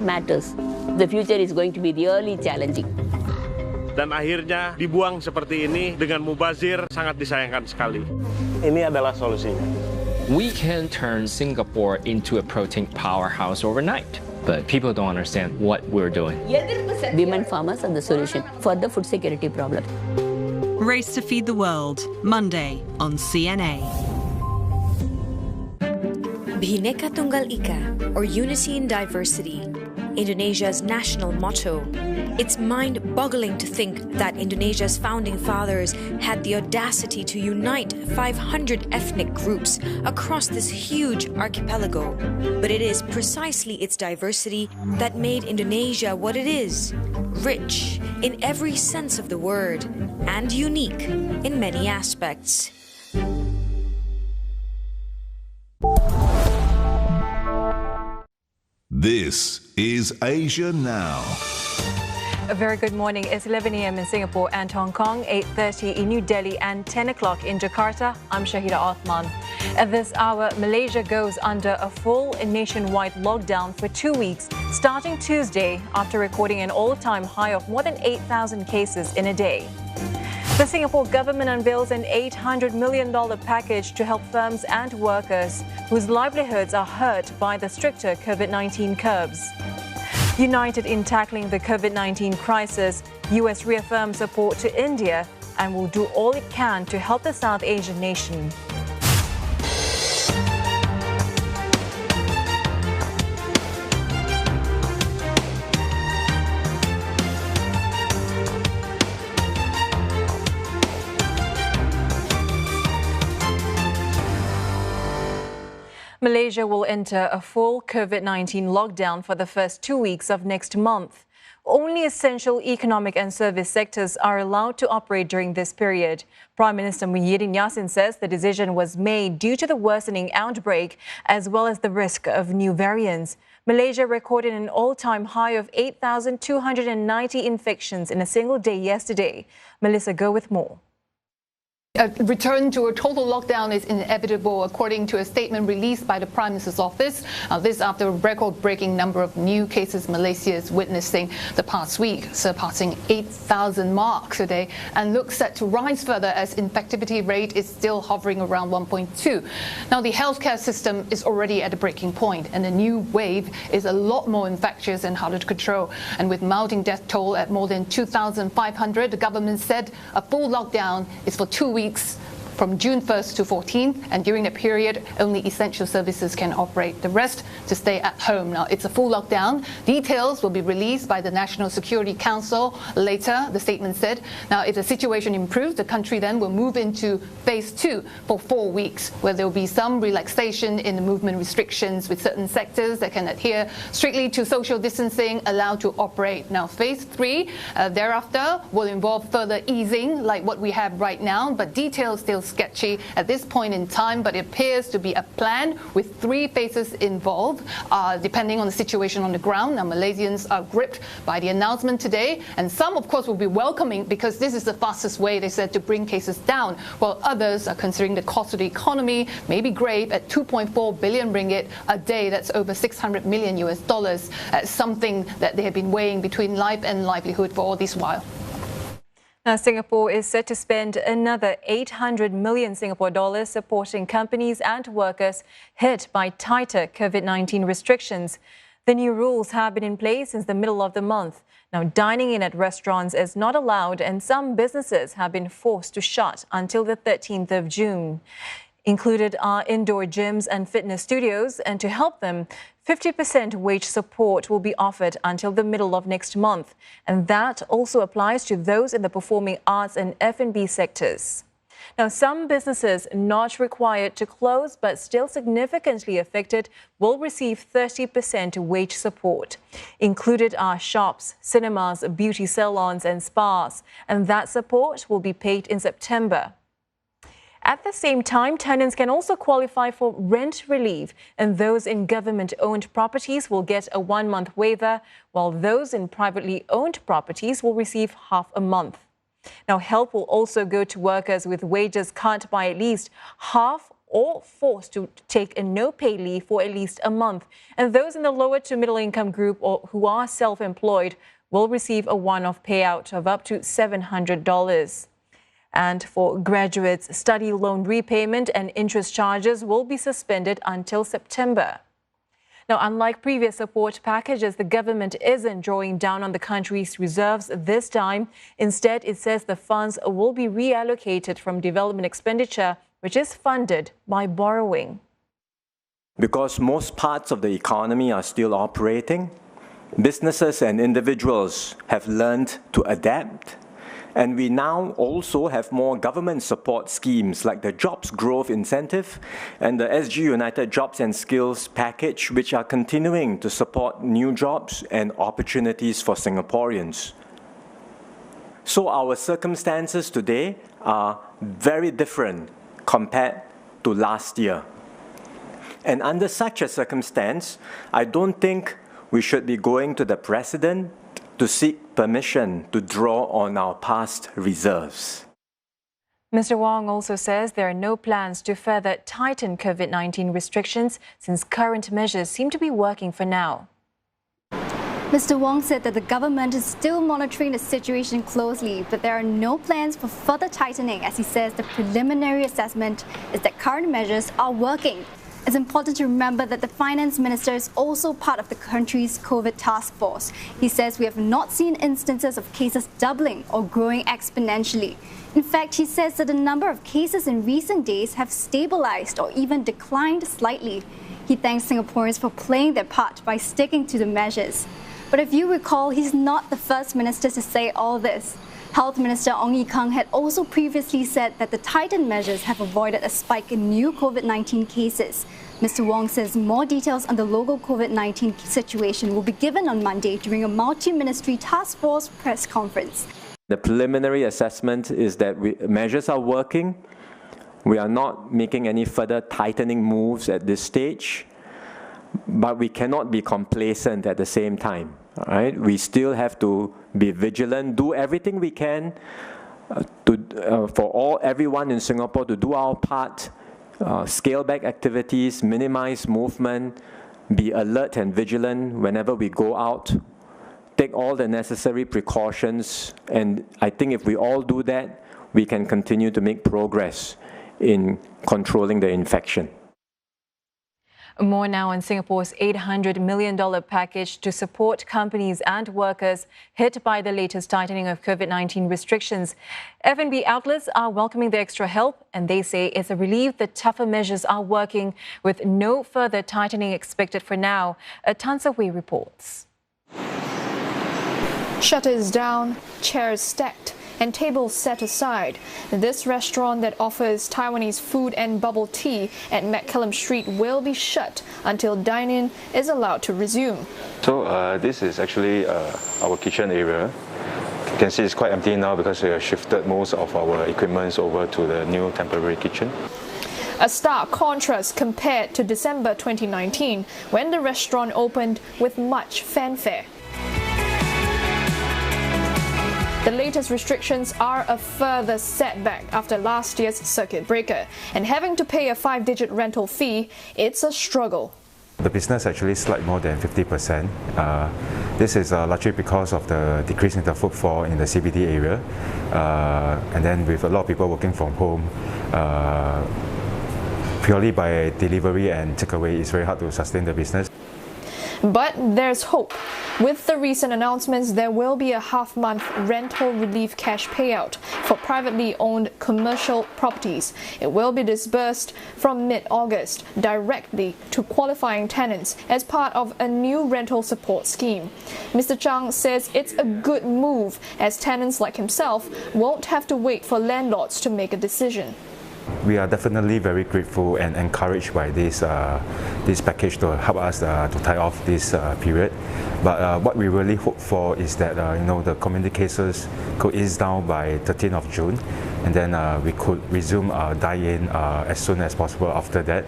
matters. The future is going to be really challenging. Dan akhirnya dibuang seperti ini dengan mubazir sangat disayangkan sekali. Ini adalah solusinya. We can turn Singapore into a protein powerhouse overnight, but people don't understand what we're doing. Women farmers are the solution for the food security problem. Race to Feed the World, Monday on CNA. Bhinneka Tunggal Ika, or Unity in Diversity, Indonesia's national motto. It's mind-boggling to think that Indonesia's founding fathers had the audacity to unite 500 ethnic groups across this huge archipelago. But it is precisely its diversity that made Indonesia what it is, rich in every sense of the word, and unique in many aspects. This is Asia Now. A very good morning. It's 11 a.m. in Singapore and Hong Kong, 8:30 in New Delhi and 10 o'clock in Jakarta. I'm Syahida Othman. At this hour, Malaysia goes under a full nationwide lockdown for 2 weeks, starting Tuesday after recording an all-time high of more than 8,000 cases in a day. The Singapore government unveils an $800 million package to help firms and workers whose livelihoods are hurt by the stricter COVID-19 curbs. United in tackling the COVID-19 crisis, US reaffirms support to India and will do all it can to help the South Asian nation. Malaysia will enter a full COVID-19 lockdown for the first 2 weeks of next month. Only essential economic and service sectors are allowed to operate during this period. Prime Minister Muhyiddin Yassin says the decision was made due to the worsening outbreak as well as the risk of new variants. Malaysia recorded an all-time high of 8,290 infections in a single day yesterday. Melissa, go with more. A return to a total lockdown is inevitable, according to a statement released by the Prime Minister's office. This after a record-breaking number of new cases Malaysia is witnessing the past week, surpassing 8,000 mark today, and looks set to rise further as infectivity rate is still hovering around 1.2. Now, the healthcare system is already at a breaking point, and the new wave is a lot more infectious and harder to control. And with mounting death toll at more than 2,500, the government said a full lockdown is for 2 weeks from June 1st to 14th, and during that period, only essential services can operate. The rest to stay at home. Now, it's a full lockdown. Details will be released by the National Security Council later, the statement said. Now, if the situation improves, the country then will move into phase 2 for 4 weeks, where there will be some relaxation in the movement restrictions with certain sectors that can adhere strictly to social distancing allowed to operate. Now, phase 3 thereafter will involve further easing like what we have right now, but details still sketchy at this point in time, but it appears to be a plan with 3 phases involved, depending on the situation on the ground. Now, Malaysians are gripped by the announcement today, and some, of course, will be welcoming because this is the fastest way, they said, to bring cases down, while others are considering the cost of the economy may be grave at 2.4 billion ringgit a day. That's over $600 million US, something that they have been weighing between life and livelihood for all this while. Now, Singapore is set to spend another 800 million Singapore dollars supporting companies and workers hit by tighter COVID-19 restrictions. The new rules have been in place since the middle of the month. Now, dining in at restaurants is not allowed, and some businesses have been forced to shut until the 13th of June. Included are indoor gyms and fitness studios, and to help them, 50% wage support will be offered until the middle of next month, and that also applies to those in the performing arts and F&B sectors. Now, some businesses not required to close but still significantly affected will receive 30% wage support. Included are shops, cinemas, beauty salons and spas, and that support will be paid in September. At the same time, tenants can also qualify for rent relief, and those in government-owned properties will get a 1-month waiver, while those in privately owned properties will receive half a month. Now, help will also go to workers with wages cut by at least half or forced to take a no-pay leave for at least a month. And those in the lower to middle-income group or who are self-employed will receive a one-off payout of up to $700. And for graduates, study loan repayment and interest charges will be suspended until September. Now, unlike previous support packages, the government isn't drawing down on the country's reserves this time. Instead, it says the funds will be reallocated from development expenditure, which is funded by borrowing. Because most parts of the economy are still operating, businesses and individuals have learned to adapt. And we now also have more government support schemes like the Jobs Growth Incentive and the SG United Jobs and Skills Package, which are continuing to support new jobs and opportunities for Singaporeans. So our circumstances today are very different compared to last year. And under such a circumstance, I don't think we should be going to the President to seek permission to draw on our past reserves. Mr. Wong also says there are no plans to further tighten COVID-19 restrictions since current measures seem to be working for now. Mr. Wong said that the government is still monitoring the situation closely, but there are no plans for further tightening, as he says the preliminary assessment is that current measures are working. It's important to remember that the finance minister is also part of the country's COVID task force. He says we have not seen instances of cases doubling or growing exponentially. In fact, he says that the number of cases in recent days have stabilized or even declined slightly. He thanks Singaporeans for playing their part by sticking to the measures. But if you recall, he's not the first minister to say all this. Health Minister Ong Ye Kung had also previously said that the tightened measures have avoided a spike in new COVID-19 cases. Mr. Wong says more details on the local COVID-19 situation will be given on Monday during a multi-ministry task force press conference. The preliminary assessment is that measures are working. We are not making any further tightening moves at this stage, but we cannot be complacent at the same time. All right? We still have to be vigilant, do everything we can for everyone in Singapore to do our part, scale back activities, minimize movement, be alert and vigilant whenever we go out, take all the necessary precautions, and I think if we all do that, we can continue to make progress in controlling the infection. More now on Singapore's $800 million package to support companies and workers hit by the latest tightening of COVID-19 restrictions. F&B outlets are welcoming the extra help, and they say it's a relief that tougher measures are working, with no further tightening expected for now. Tan Sa-hui reports. Shutters down, chairs stacked, and tables set aside. This restaurant that offers Taiwanese food and bubble tea at McCallum Street will be shut until dine-in is allowed to resume. So this is actually our kitchen area. You can see it's quite empty now because we have shifted most of our equipment over to the new temporary kitchen. A stark contrast compared to December 2019, when the restaurant opened with much fanfare. The latest restrictions are a further setback after last year's circuit breaker, and having to pay a 5-digit rental fee, it's a struggle. The business actually slipped more than 50%. This is largely because of the decrease in the footfall in the CBD area, and then with a lot of people working from home, purely by delivery and takeaway, it's very hard to sustain the business. But there's hope. With the recent announcements, there will be a half-month rental relief cash payout for privately owned commercial properties. It will be disbursed from mid-August directly to qualifying tenants as part of a new rental support scheme. Mr. Chang says it's a good move, as tenants like himself won't have to wait for landlords to make a decision. We are definitely very grateful and encouraged by this package to help us to tie off this period. But what we really hope for is that the community cases could ease down by 13th of June, and then we could resume dine-in as soon as possible after that.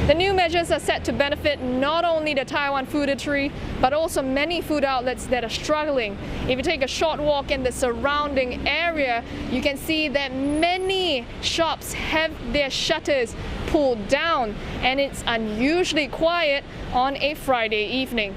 The new measures are set to benefit not only the Taiwan food eatery, but also many food outlets that are struggling. If you take a short walk in the surrounding area, you can see that many shops have their shutters pulled down, and it's unusually quiet on a Friday evening.